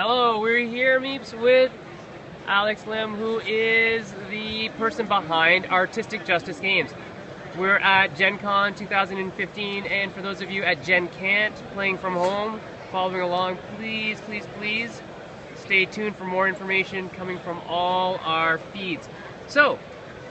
Hello, we're here, Meeps, with Alex Lim, who is the person behind Artistic Justice Games. We're at GenCon2015, and for those of you at Gen Can't, playing from home, following along, please, please, please stay tuned for more information coming from all our feeds. So,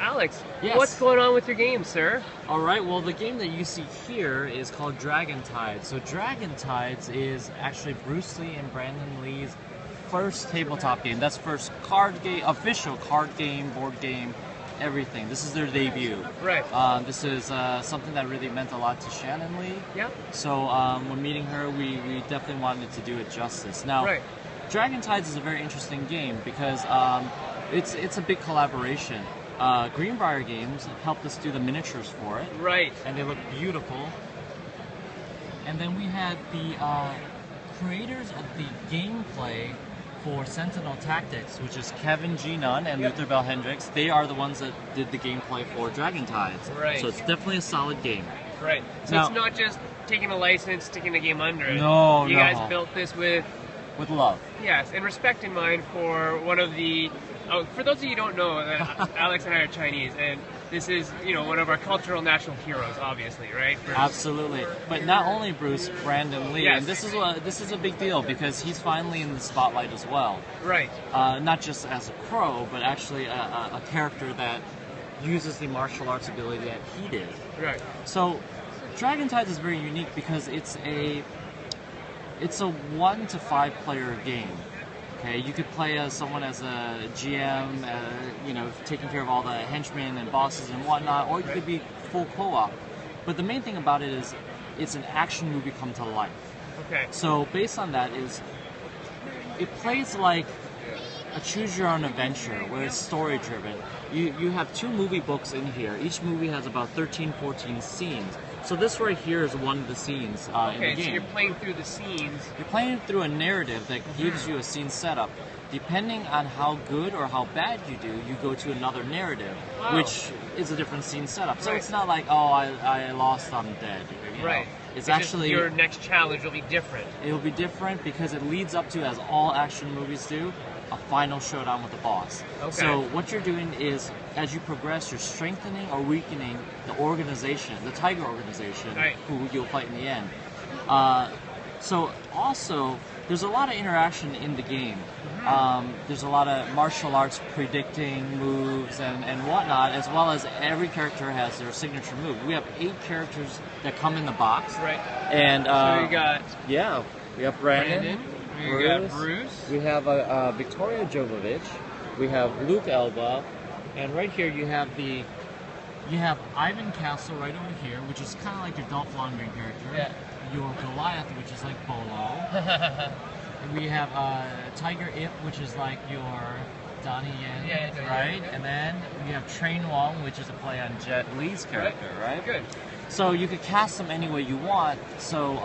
Alex, yes. What's going on with your game, sir? All right, well, the game that you see here is called Dragon Tides. So Dragon Tides is actually Bruce Lee and Brandon Lee's first tabletop game. That's first card game, official card game, board game, everything. This is their debut. Right. This is something that really meant a lot to Shannon Lee. Yeah. So when meeting her, we definitely wanted to do it justice. Now, right. Dragon Tides is a very interesting game because it's a big collaboration. Greenbrier Games helped us do the miniatures for it. Right. And they look beautiful. And then we had the creators of the gameplay for Sentinel Tactics, which is Kevin G. Nunn and Yep. Luther Bell Hendricks. They are the ones that did the gameplay for Dragon Tides. Right. So it's definitely a solid game. Right. So now, it's not just taking a license, sticking the game under it. No, You no. guys built this with love. Yes, and respect in mind for one of the... Oh, for those of you who don't know, Alex and I are Chinese, and this is, one of our cultural national heroes, obviously, right? Absolutely. But not only Bruce, Brandon Lee, yes. and this is a big deal because he's finally in the spotlight as well. Right. Not just as a crow, but actually a character that uses the martial arts ability that he did. Right. So, Dragon Tides is very unique because it's a 1 to 5 player game. Okay, you could play as someone as a GM, taking care of all the henchmen and bosses and whatnot, or you could be full co-op. But the main thing about it is it's an action movie come to life. Okay. So based on that it plays like a choose-your-own adventure where it's story-driven. You have 2 movie books in here. Each movie has about 13, 14 scenes. So this right here is one of the scenes in the game. Okay, so you're playing through the scenes. You're playing through a narrative that gives you a scene setup. Depending on how good or how bad you do, you go to another narrative, wow. which is a different scene setup. So right. It's not like, oh, I lost, I'm dead. Right. It's actually... your next challenge will be different. It'll be different because it leads up to, as all action movies do, a final showdown with the boss. Okay. So what you're doing is, as you progress, you're strengthening or weakening the organization, the Tiger organization, right. who you'll fight in the end. So also, there's a lot of interaction in the game. Mm-hmm. There's a lot of martial arts predicting moves and whatnot, as well as every character has their signature move. We have 8 characters that come in the box. Right. And so you got... Yeah, we have Brandon. We got Bruce. We have Victoria Jovovich. We have Luke Elba, and right here you have Ivan Castle right over here, which is kind of like your Dolph Lundgren character. Yeah. Your Goliath, which is like Bolo. And we have Tiger Ip, which is like your Donnie Yen, yeah, right? Yeah. And then we have Train Wong, which is a play on Jet Li's character, right? Good. So you could cast them any way you want. So,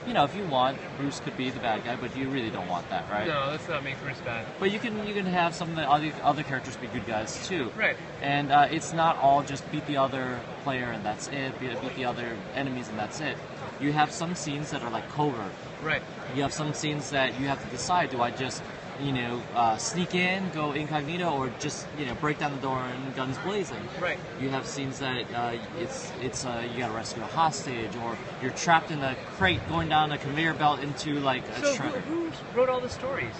if you want, Bruce could be the bad guy, but you really don't want that, right? No, let's not make Bruce bad. But you can have some of the other characters be good guys too. Right. And it's not all just beat the other player and that's it, beat the other enemies and that's it. You have some scenes that are like covert. Right. You have some scenes that you have to decide, do I just sneak in, go incognito, or just break down the door and guns blazing. Right. You have scenes that you got to rescue a hostage, or you're trapped in a crate going down a conveyor belt into like a So shredder. who wrote all the stories?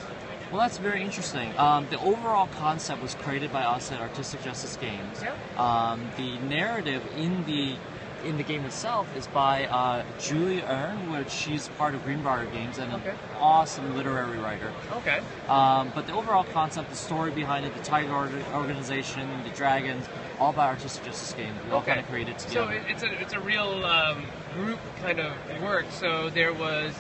Well, that's very interesting. The overall concept was created by us at Artistic Justice Games. Yeah. The narrative in the game itself is by Julie Ern, which she's part of Greenbrier Games and okay. an awesome literary writer. Okay. But the overall concept, the story behind it, the Tiger organization, the dragons, all by Artistic Justice Games. We all kind of created together. So it's a real group kind of work. So there was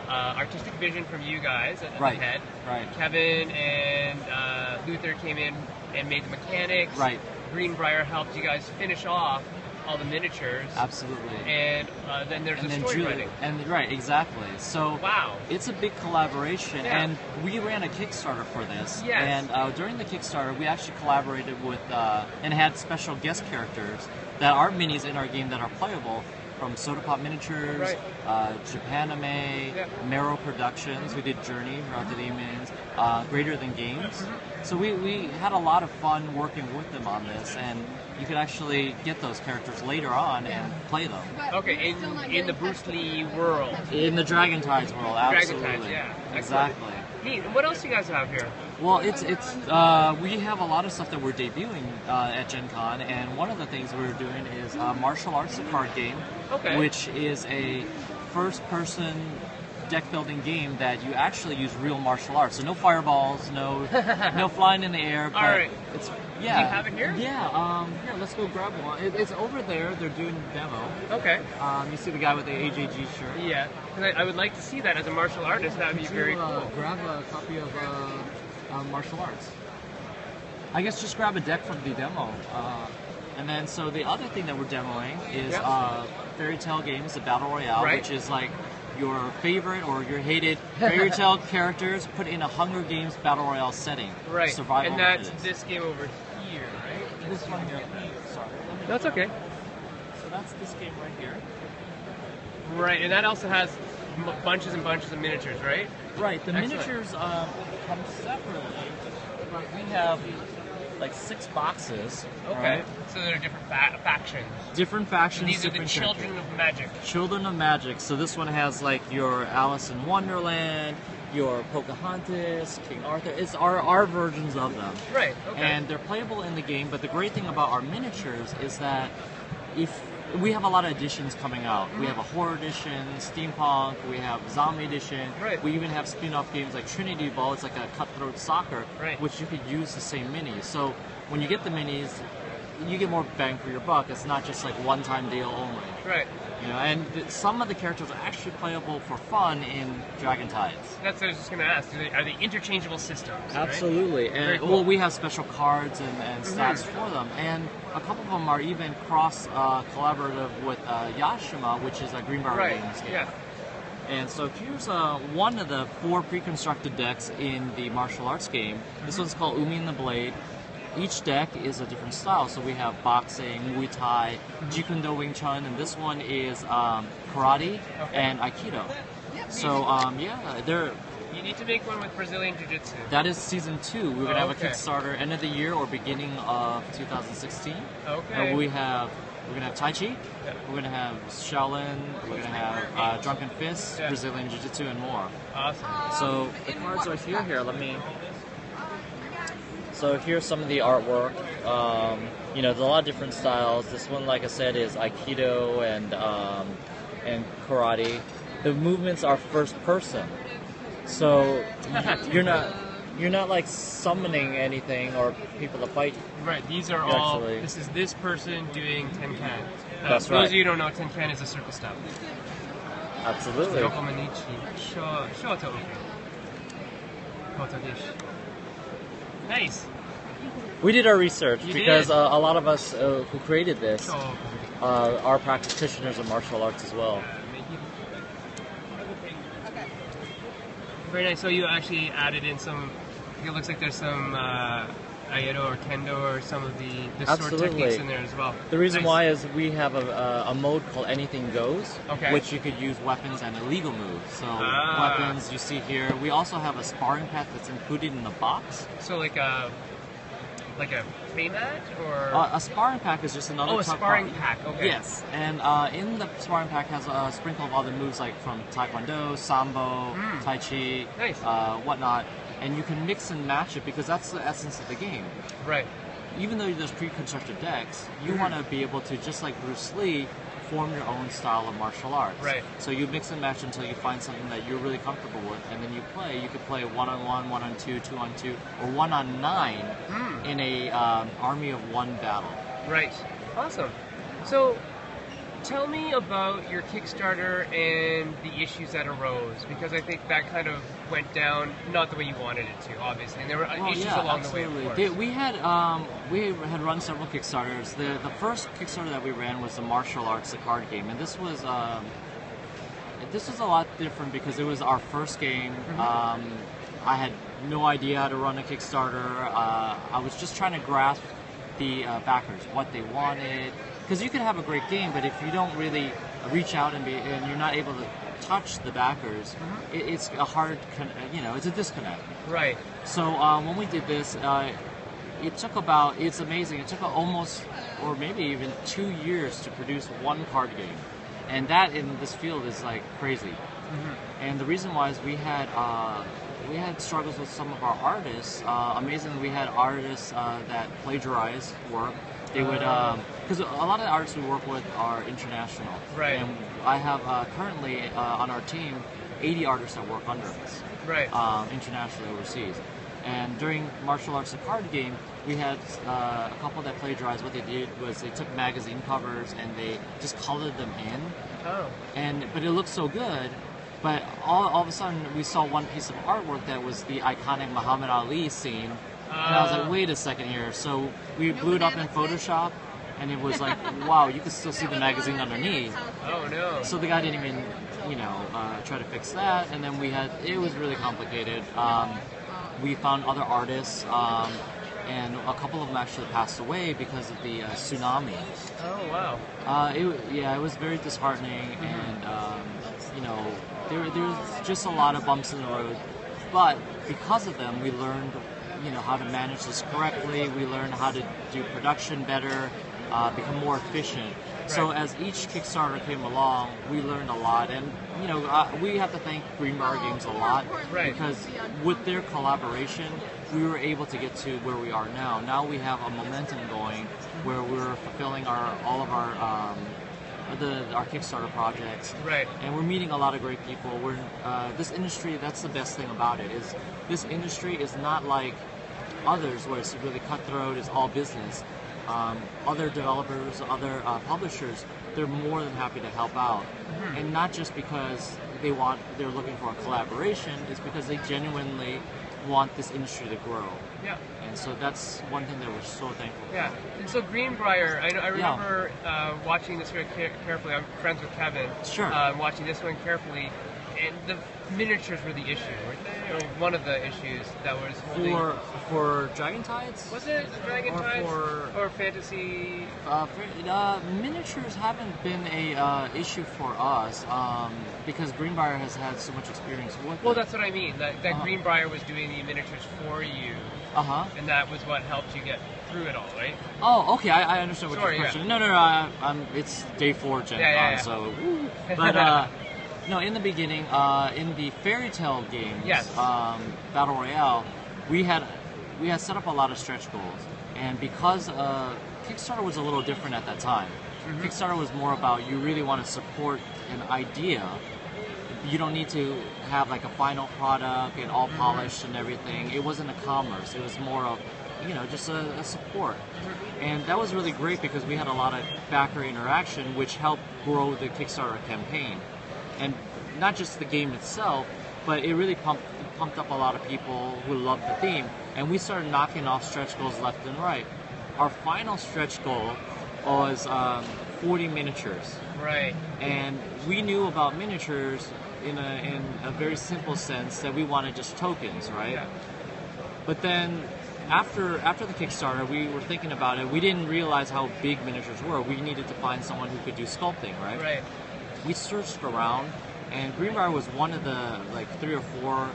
artistic vision from you guys at the head. Right. Kevin and Luther came in and made the mechanics. Right. Greenbrier helped you guys finish off all the miniatures. Absolutely. And then there's the story writing. Right, exactly. So wow. It's a big collaboration, yeah. and we ran a Kickstarter for this. Yes. And during the Kickstarter, we actually collaborated with and had special guest characters that are minis in our game that are playable. from Soda Pop Miniatures, Right. Japanime, Mero Productions, who did Journey, Route to Demons, Greater Than Games. So we had a lot of fun working with them on this, and you could actually get those characters later on and play them. Okay, in the Bruce Lee world. In the Dragon Tides world, absolutely. Dragon Tides, yeah. Exactly. Neat. And what else do you guys have here? Well, we have a lot of stuff that we're debuting at Gen Con, and one of the things we're doing is Martial Arts, the card game, which is a first-person deck-building game that you actually use real martial arts. So no fireballs, no flying in the air. But all right. It's, Do you have it here? Yeah. Here, let's go grab one. It's over there. They're doing the demo. Okay. You see the guy with the AJG shirt? Yeah. 'Cause I would like to see that as a martial artist. That would be very cool. Grab a copy of martial arts. I guess just grab a deck from the demo. And then, so the other thing that we're demoing is Fairy Tail Games, the Battle Royale, which is like your favorite or your hated Fairy Tail characters put in a Hunger Games Battle Royale setting. Right. Survival and that's methods. this game over here, right? This one here. Sorry. That's okay. So that's this game right here. Right, and that also has bunches and bunches of miniatures, right? Right. The Excellent. miniatures come separately, but we have like 6 boxes. Okay. Right? So there are different factions. Different factions. These are the different Children characters. of Magic. Children of Magic. So this one has like your Alice in Wonderland, your Pocahontas, King Arthur. It's our versions of them. Right, okay. And they're playable in the game, but the great thing about our miniatures is that if we have a lot of editions coming out. We have a horror edition, steampunk, we have zombie edition. Right. We even have spin-off games like Trinity Ball. It's like a cutthroat soccer, Right. which you could use the same minis. So when you get the minis, you get more bang for your buck. It's not just like one-time deal only. Right. You know, and some of the characters are actually playable for fun in Dragon Tides. That's what I was just going to ask. Are they interchangeable systems? Right? Absolutely, Very and cool. well, we have special cards and stats for them, and a couple of them are even cross collaborative with Yashima, which is a Greenbrier Right. Games game. Yeah. And so here's one of the 4 pre-constructed decks in the martial arts game. This one's called Umi and the Blade. Each deck is a different style. So we have boxing, Muay Thai, Jeet Kune Do, Wing Chun, and this one is karate and Aikido. So they're. You need to make one with Brazilian Jiu-Jitsu. That is season 2. We're gonna have a Okay. Kickstarter end of the year or beginning of 2016. Okay. And we're gonna have Tai Chi. We're gonna have Shaolin. We're gonna have Drunken Fist, Brazilian Jiu-Jitsu, and more. Awesome. So the cards are here. Let me. So here's some of the artwork. There's a lot of different styles. This one, like I said, is Aikido and karate. The movements are first person, so you're not like summoning anything or people to fight. Right, these are all. Actually. This is this person doing Tenkan. That's for right. those of you who don't know, Tenkan is a circus style. Absolutely. Yokomanichi, Shoto, Kotogishi. Nice. We did our research You because did? a lot of us who created this Shoto. are practitioners of martial arts as well. Very nice. So you actually added in some. It looks like there's some Aikido or Kendo or some of the sword Absolutely. techniques in there as well. The reason Nice. why is we have a mode called Anything Goes, Okay. which you could use weapons and illegal moves. So weapons you see here. We also have a sparring pack that's included in the box. So like a playmat or A sparring pack is just another a type sparring of- pack. Okay. Yes, and in the sparring pack has a sprinkle of other moves like from Taekwondo, Sambo, Tai Chi, Nice. whatnot. And you can mix and match it because that's the essence of the game. Right. Even though there's pre-constructed decks, you want to be able to, just like Bruce Lee, form your own style of martial arts. Right. So you mix and match until you find something that you're really comfortable with, and then you play. You could play 1-on-1, 1-on-2, 2-on-2, or 1-on-9 in a army of 1 battle. Right. Awesome. So, tell me about your Kickstarter and the issues that arose, because I think that kind of went down not the way you wanted it to, obviously, and there were issues along the way. Of course. We had run several Kickstarters. The first Kickstarter that we ran was the martial arts, the card game, and this was a lot different because it was our first game. I had no idea how to run a Kickstarter. I was just trying to grasp the backers, what they wanted. Because you could have a great game, but if you don't really reach out and you're not able to touch the backers, it's a hard, it's a disconnect. Right. So when we did this, it's amazing. It took almost, or maybe even 2 years to produce one card game. And that in this field is like crazy. And the reason why is we had struggles with some of our artists. Amazingly, we had artists that plagiarize work. They would, because a lot of the artists we work with are international. Right. And I have currently on our team 80 artists that work under us. Right. Internationally, overseas. And during Martial Arts the Card Game, we had a couple that plagiarized. What they did was they took magazine covers and they just colored them in. Oh. But it looked so good. But all of a sudden, we saw one piece of artwork that was the iconic Muhammad Ali scene. And I was like, wait a second here. So we blew it up in Photoshop, and it was like, wow, you could still see the magazine underneath. Oh, no. So the guy didn't even, try to fix that. And then it was really complicated. We found other artists, and a couple of them actually passed away because of the tsunami. Oh, wow. It was very disheartening, and there's just a lot of bumps in the road. But because of them, we learned, how to manage this correctly. We learned how to do production better, become more efficient. Right. So as each Kickstarter came along, we learned a lot, and we have to thank Greenbrier Games a lot, right, because with their collaboration, we were able to get to where we are now. Now we have a momentum going where we're fulfilling all of our Kickstarter projects, right, and we're meeting a lot of great people. This industry, that's the best thing about it, is this industry is not like others where it's really cutthroat, it's all business. Other developers, other publishers, they're more than happy to help out, and not just because they're looking for a collaboration. It's because they genuinely want this industry to grow. Yeah. And so that's one thing that we're so thankful for. Yeah. And so Greenbrier, I remember watching this very carefully. I'm friends with Kevin. Sure. Watching this one carefully, and the miniatures were the issue, weren't they? Or one of the issues that was holding... For Dragon Tides? Was it Dragon Tides? Or Fantasy? Miniatures haven't been a issue for us because Greenbrier has had so much experience with Well, it. that's what I mean. That Greenbrier was doing the miniatures for you. And that was what helped you get through it all, right? Oh, okay. I understand what your question. Yeah. No. It's day 4 GenCon, so. Woo. But no, in the beginning, in the Fairy Tale games, yes, Battle Royale, we had set up a lot of stretch goals, and because Kickstarter was a little different at that time. Kickstarter was more about you really want to support an idea. You don't need to have like a final product and all polished and everything. It wasn't a commerce. It was more of, just a support. And that was really great because we had a lot of backer interaction, which helped grow the Kickstarter campaign. And not just the game itself, but it really pumped up a lot of people who loved the theme. And we started knocking off stretch goals left and right. Our final stretch goal was 40 miniatures. Right. And we knew about miniatures in a very simple sense that we wanted just tokens, right? Yeah. But then after the Kickstarter, we were thinking about it. We didn't realize how big miniatures were. We needed to find someone who could do sculpting, right? Right. We searched around, and Greenbrier was one of the 3 or 4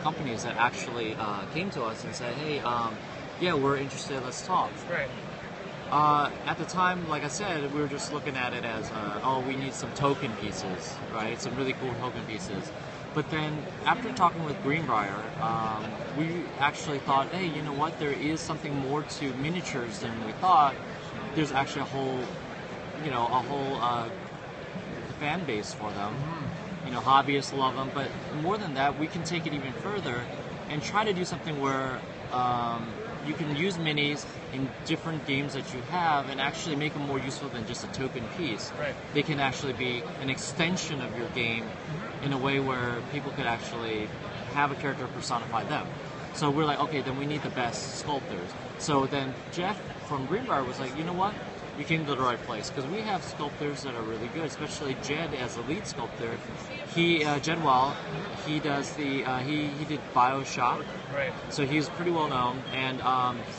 companies that actually came to us and said, hey, yeah, we're interested, let's talk. Right. At the time, like I said, we were just looking at it as, we need some token pieces, right? Some really cool token pieces. But then, after talking with Greenbrier, we actually thought, hey, you know what? There is something more to miniatures than we thought. There's actually a whole fan base for them. Hobbyists love them. But more than that, we can take it even further and try to do something where you can use minis in different games that you have and actually make them more useful than just a token piece. Right. They can actually be an extension of your game in a way where people could actually have a character personify them. So we're like, okay, then we need the best sculptors. So then Jeff from Greenbrier was like, you know what? you came to the right place, because we have sculptors that are really good, especially Jed as the lead sculptor. Jedwell, he does he did BioShock, Right. so he's pretty well known, and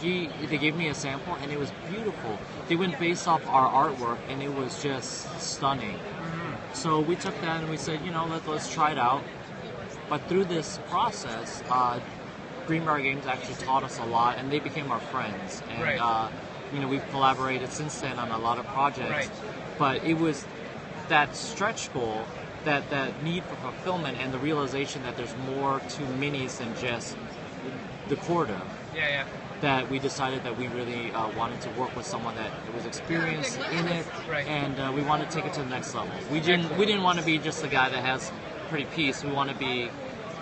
they gave me a sample, and it was beautiful. They went based off our artwork, and it was just stunning. So we took that and we said, let's try it out. But through this process, Greenbrier Games actually taught us a lot, and they became our friends. And Right. We've collaborated since then on a lot of projects. Right. But it was that stretch goal, that need for fulfillment, and the realization that there's more to minis than just the Corda, Yeah. that we decided that we really wanted to work with someone that was experienced in it, Right. and we wanted to take it to the next level. We didn't want to be just the guy that has a pretty piece. We want to be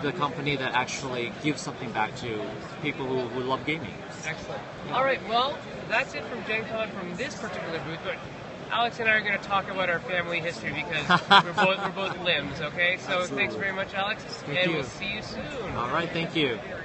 the company that actually gives something back to people who love gaming. Excellent. All right, well, that's it from Gen Con from this particular booth, but Alex and I are going to talk about our family history because we're both Lims, okay? So Absolutely. thanks very much, Alex, Thank and you. we'll see you soon. All right, thank you.